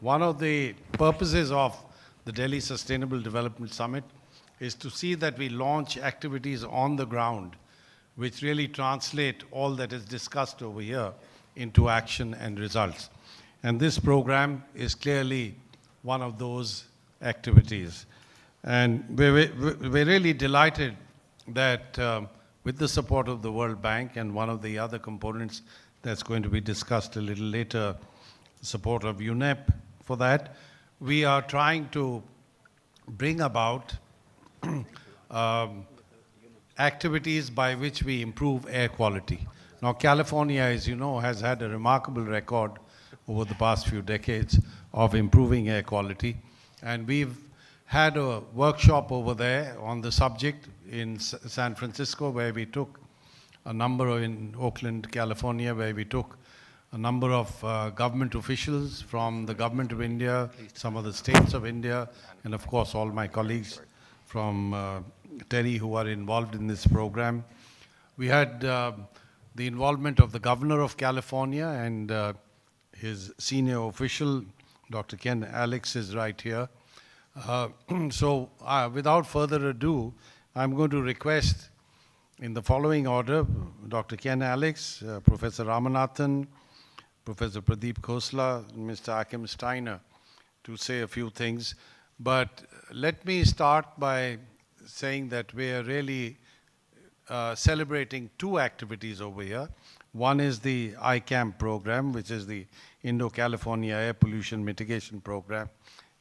one of the purposes of the Delhi Sustainable Development Summit is to see that we launch activities on the ground which really translate all that is discussed over here into action and results. And this program is clearly one of those activities. And we're really delighted that with the support of the World Bank and one of the other components that's going to be discussed a little later, support of UNEP for that, we are trying to bring about activities by which we improve air quality. Now, California, as you know, has had a remarkable record over the past few decades of improving air quality. And we've had a workshop over there on the subject in San Francisco, where we took a number in Oakland, California, where we took a number of government officials from the government of India, some of the states of India, and of course all my colleagues from TERI who are involved in this program. We had the involvement of the governor of California and his senior official, Dr. Ken Alex, is right here. So without further ado, I'm going to request in the following order, Dr. Ken Alex, Professor Ramanathan, Professor Pradeep Khosla, and Mr. ICAMP Steiner to say a few things. But let me start by saying that we are really celebrating two activities over here. One is the ICAMP program, which is the Indo-California Air Pollution Mitigation Program.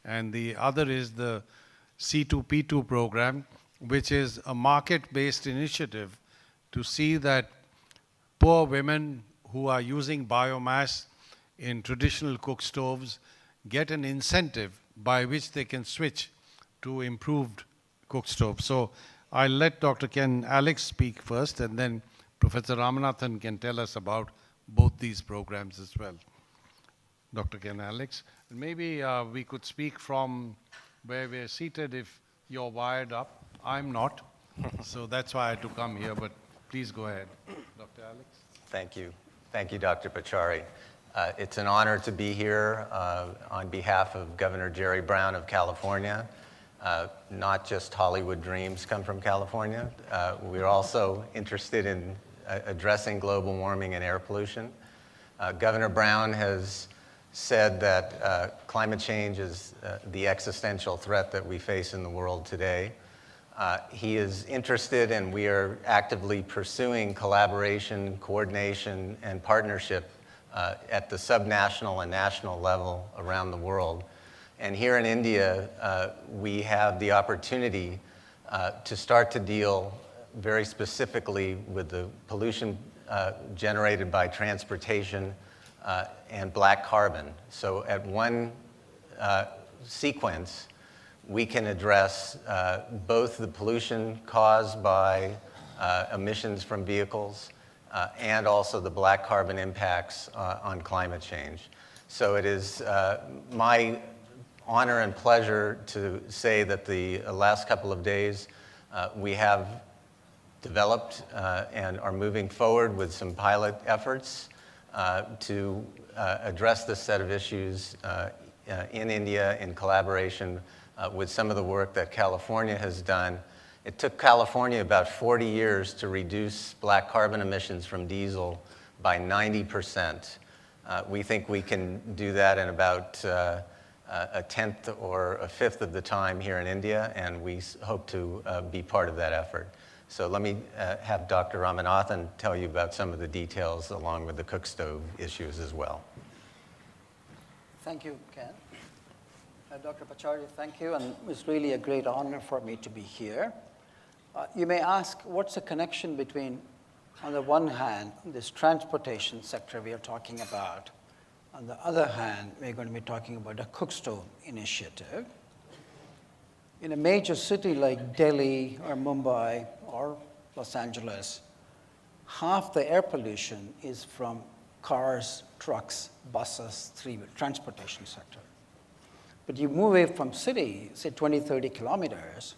And the other is the C2P2 program, which is a market-based initiative to see that poor women who are using biomass in traditional cook stoves get an incentive by which they can switch to improved cook stoves. So I'll let Dr. Ken Alex speak first, and then Professor Ramanathan can tell us about both these programs as well. Dr. Ken Alex. And maybe we could speak from where we're seated if you're wired up. I'm not, so that's why I had to come here, but please go ahead. Dr. Alex. Thank you. Thank you, Dr. Pachauri. It's an honor to be here on behalf of Governor Jerry Brown of California. Not just Hollywood dreams come from California. We're also interested in addressing global warming and air pollution. Governor Brown has said that climate change is the existential threat that we face in the world today. He is interested, and we are actively pursuing collaboration, coordination, and partnership at the subnational and national level around the world. And here in India, we have the opportunity to start to deal very specifically with the pollution generated by transportation and black carbon. So at one sequence, we can address both the pollution caused by emissions from vehicles and also the black carbon impacts on climate change. So it is my honor and pleasure to say that the last couple of days we have developed and are moving forward with some pilot efforts to address this set of issues in India in collaboration with some of the work that California has done. It took California about 40 years to reduce black carbon emissions from diesel by 90%. We think we can do that in about a tenth or a fifth of the time here in India, and we hope to be part of that effort. So let me have Dr. Ramanathan tell you about some of the details along with the cook stove issues as well. Thank you, Ken. Dr. Pachauri, thank you, and it's really a great honor for me to be here. You may ask, what's the connection between, on the one hand, this transportation sector we are talking about. On the other hand, we're going to be talking about a cook stove initiative. In a major city like Delhi or Mumbai or Los Angeles, half the air pollution is from cars, trucks, buses, three-wheel transportation sector. But you move away from city, say 20, 30 kilometers,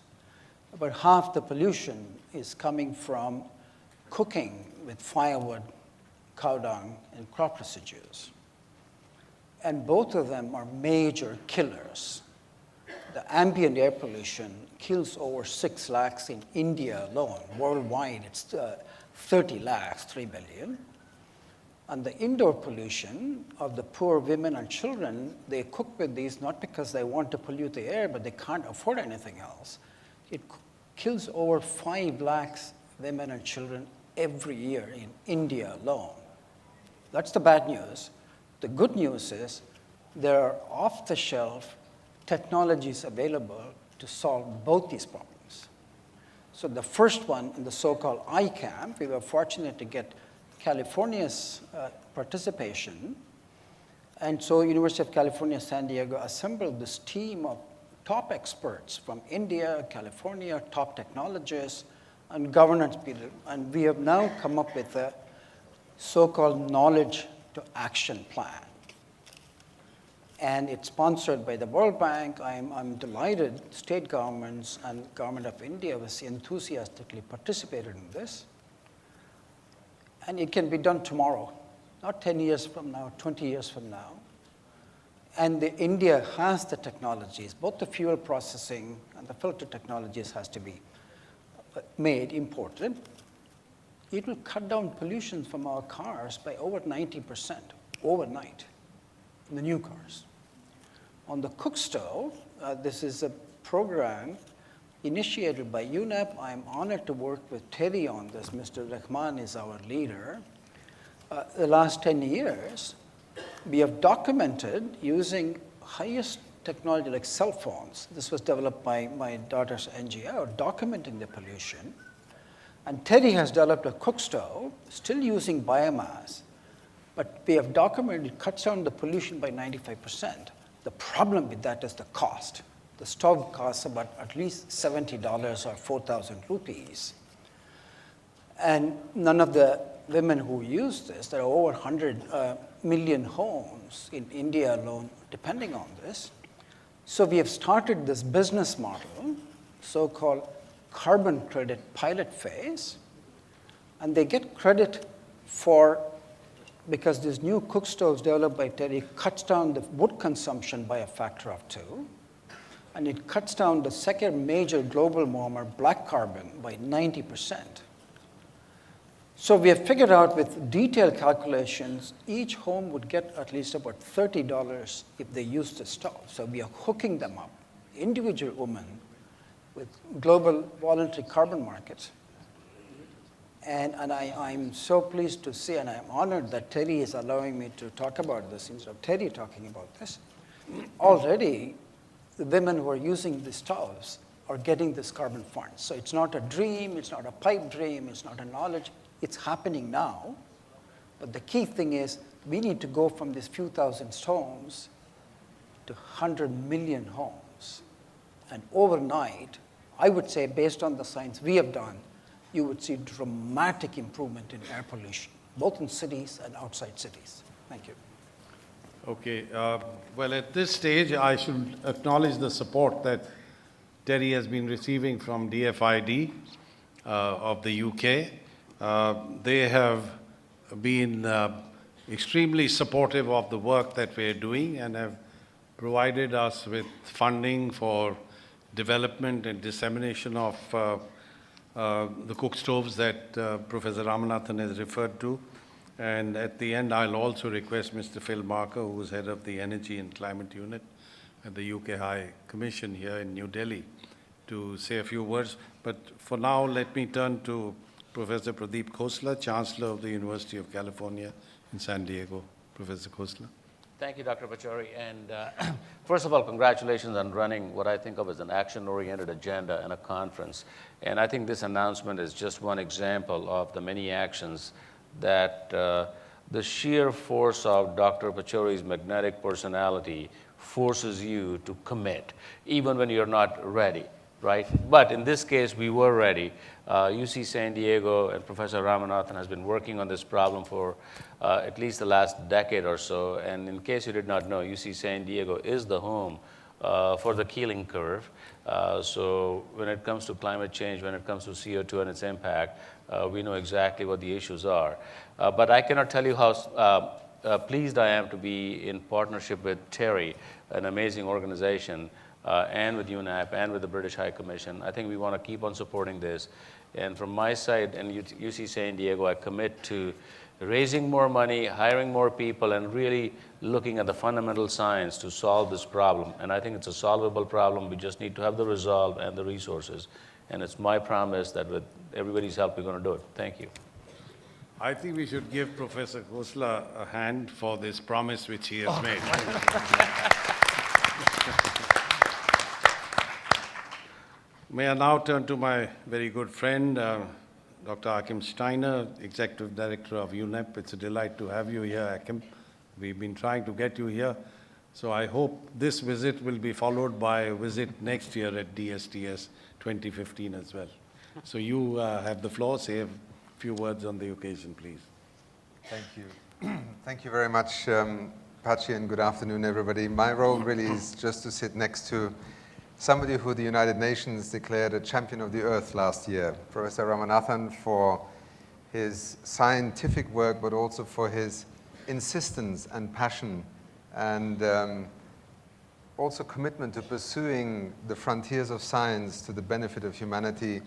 about half the pollution is coming from cooking with firewood, cow dung, and crop residues. and both of them are major killers. The ambient air pollution kills over 6 lakhs in India alone. Worldwide, it's 30 lakhs, 3 billion. And the indoor pollution of the poor women and children, they cook with these not because they want to pollute the air, but they can't afford anything else. It kills over 5 lakhs women and children every year in India alone. That's the bad news. The good news is there are off-the-shelf technologies available to solve both these problems. So the first one, in the so-called ICAMP, we were fortunate to get California's participation. And so University of California, San Diego assembled this team of top experts from India, California, top technologists, and governance people. And we have now come up with a so-called knowledge to action plan. And it's sponsored by the World Bank. I'm delighted state governments and government of India was enthusiastically participated in this. And it can be done tomorrow, not 10 years from now, 20 years from now. And India has the technologies, both the fuel processing and the filter technologies has to be made, imported. It will cut down pollution from our cars by over 90% overnight in the new cars. On the cook stove, this is a program initiated by UNEP. I'm honored to work with TERI on this. Mr. Rahman is our leader. The last 10 years, we have documented using highest technology like cell phones. This was developed by my daughter's NGO, documenting the pollution. And TERI has developed a cook stove, still using biomass, but we have documented it cuts down the pollution by 95%. The problem with that is the cost. The stove costs about at least $70 or 4,000 rupees. And none of the women who use this, there are over 100 million homes in India alone depending on this. So we have started this business model, so-called carbon credit pilot phase, and they get credit for, because this new cook stoves developed by TERI cuts down the wood consumption by a factor of 2, and it cuts down the second major global warmer, black carbon, by 90%. So we have figured out with detailed calculations, each home would get at least about $30 if they use the stove. So we are hooking them up, individual women, with global voluntary carbon markets. And I'm so pleased to see, and I'm honored that TERI is allowing me to talk about this instead of TERI talking about this. Already, the women who are using the stoves are getting this carbon fund. So it's not a dream, it's not a pipe dream, it's not a knowledge, it's happening now. But the key thing is we need to go from these few thousand homes to 100 million homes. And overnight, I would say based on the science we have done, you would see dramatic improvement in air pollution, both in cities and outside cities. Thank you. Okay, well, at this stage, I should acknowledge the support that TERI has been receiving from DFID of the UK. They have been extremely supportive of the work that we're doing and have provided us with funding for development and dissemination of the cook stoves that Professor Ramanathan has referred to. And at the end, I'll also request Mr. Phil Marker, who is head of the Energy and Climate Unit at the UK High Commission here in New Delhi, to say a few words. But for now, let me turn to Professor Pradeep Khosla, Chancellor of the University of California in San Diego. Professor Khosla. Thank you, Dr. Pachauri. And first of all, congratulations on running what I think of as an action-oriented agenda and a conference. And I think this announcement is just one example of the many actions that the sheer force of Dr. Pachauri's magnetic personality forces you to commit, even when you're not ready, right? But in this case, we were ready. UC San Diego and Professor Ramanathan has been working on this problem for at least the last decade or so. And in case you did not know, UC San Diego is the home for the Keeling curve. So when it comes to climate change, when it comes to CO2 and its impact, we know exactly what the issues are. But I cannot tell you how pleased I am to be in partnership with TERI, an amazing organization, and with UNAP and with the British High Commission. I think we want to keep on supporting this. And from my side and UC San Diego, I commit to raising more money, hiring more people, and really looking at the fundamental science to solve this problem. And I think it's a solvable problem. We just need to have the resolve and the resources. And it's my promise that with everybody's help, we're going to do it. Thank you. I think we should give Professor Khosla a hand for this promise which he has made. May I now turn to my very good friend, Dr. Achim Steiner, Executive Director of UNEP. It's a delight to have you here, Achim. We've been trying to get you here. So I hope this visit will be followed by a visit next year at DSDS 2015 as well. So you have the floor. Say a few words on the occasion, please. Thank you. Thank you very much, Pachi, and good afternoon, everybody. My role really is just to sit next to somebody who the United Nations declared a champion of the earth last year, Professor Ramanathan, for his scientific work, but also for his insistence and passion and also commitment to pursuing the frontiers of science to the benefit of humanity,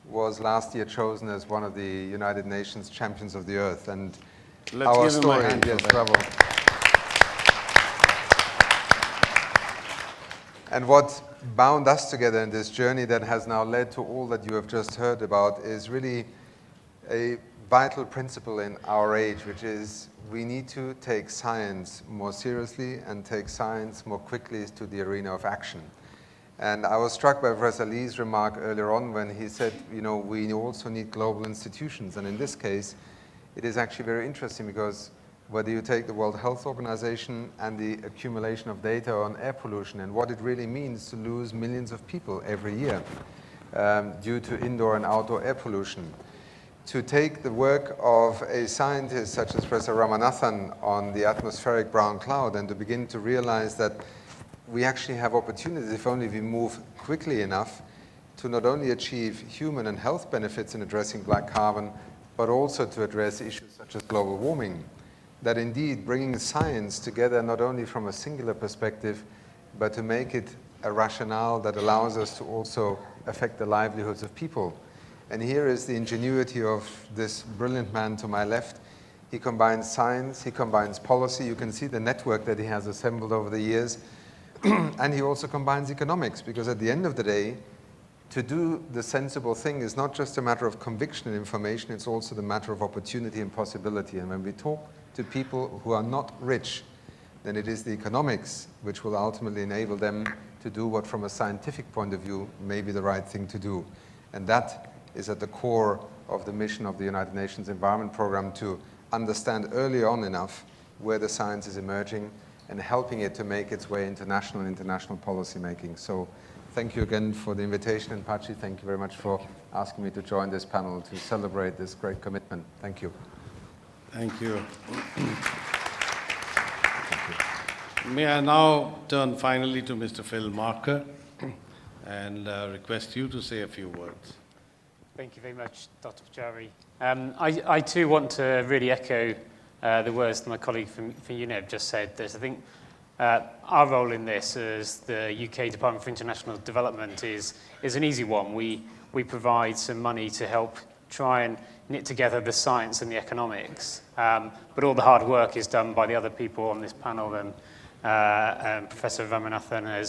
was last year chosen as one of the United Nations champions of the earth. And let's our give him story, a hand. yes, bravo. And what bound us together in this journey that has now led to all that you have just heard about is really a vital principle in our age, which is we need to take science more seriously and take science more quickly to the arena of action. And I was struck by Professor Lee's remark earlier on when he said, you know, we also need global institutions. And in this case, it is actually very interesting because whether you take the World Health Organization and the accumulation of data on air pollution and what it really means to lose millions of people every year due to indoor and outdoor air pollution, to take the work of a scientist such as Professor Ramanathan on the atmospheric brown cloud and to begin to realize that we actually have opportunities if only we move quickly enough to not only achieve human and health benefits in addressing black carbon, but also to address issues such as global warming. That indeed bringing science together not only from a singular perspective, but to make it a rationale that allows us to also affect the livelihoods of people. And here is the ingenuity of this brilliant man to my left. He combines science, he combines policy. You can see the network that he has assembled over the years. And he also combines economics, because at the end of the day, to do the sensible thing is not just a matter of conviction and information, it's also the matter of opportunity and possibility. And when we talk to people who are not rich, then it is the economics which will ultimately enable them to do what from a scientific point of view may be the right thing to do. And that is at the core of the mission of the United Nations Environment Programme, to understand early on enough where the science is emerging and helping it to make its way into national and international policy making. So thank you again for the invitation, and Pachi, thank you very much for asking me to join this panel to celebrate this great commitment. Thank you. Thank you. May I now turn finally to Mr. Phil Marker and request you to say a few words. Thank you very much, Dr. Pachari. I too want to really echo the words that my colleague from UNEP just said. I think our role in this as the UK Department for International Development is an easy one. We provide some money to help try and knit together the science and the economics, but all the hard work is done by the other people on this panel, and Professor Ramanathan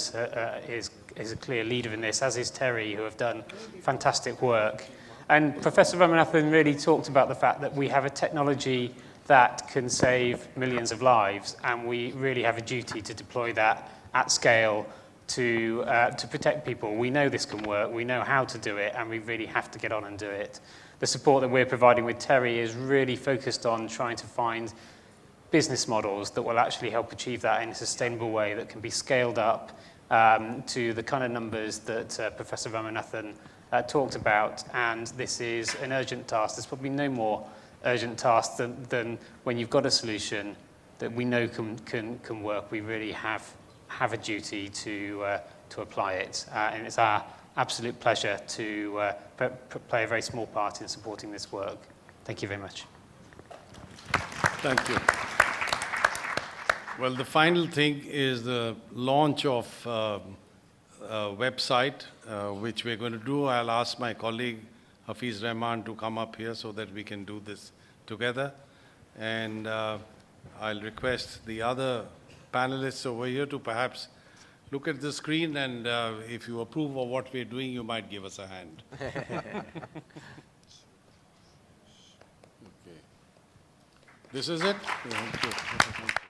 is a clear leader in this, as is TERI, who have done fantastic work. And Professor Ramanathan really talked about the fact that we have a technology that can save millions of lives, and we really have a duty to deploy that at scale to protect people. We know this can work, we know how to do it, and we really have to get on and do it. The support that we're providing with TERI is really focused on trying to find business models that will actually help achieve that in a sustainable way that can be scaled up to the kind of numbers that Professor Ramanathan talked about. And this is an urgent task. There's probably no more urgent task than when you've got a solution that we know can work. We really have a duty to apply it. And it's our absolute pleasure to play a very small part in supporting this work. Thank you very much. Thank you. Well, the final thing is the launch of a website, which we're going to do. I'll ask my colleague Hafiz Rahman to come up here so that we can do this together. And I'll request the other panelists over here to perhaps look at the screen, and if you approve of what we're doing, you might give us a hand. Okay. This is it? Thank you.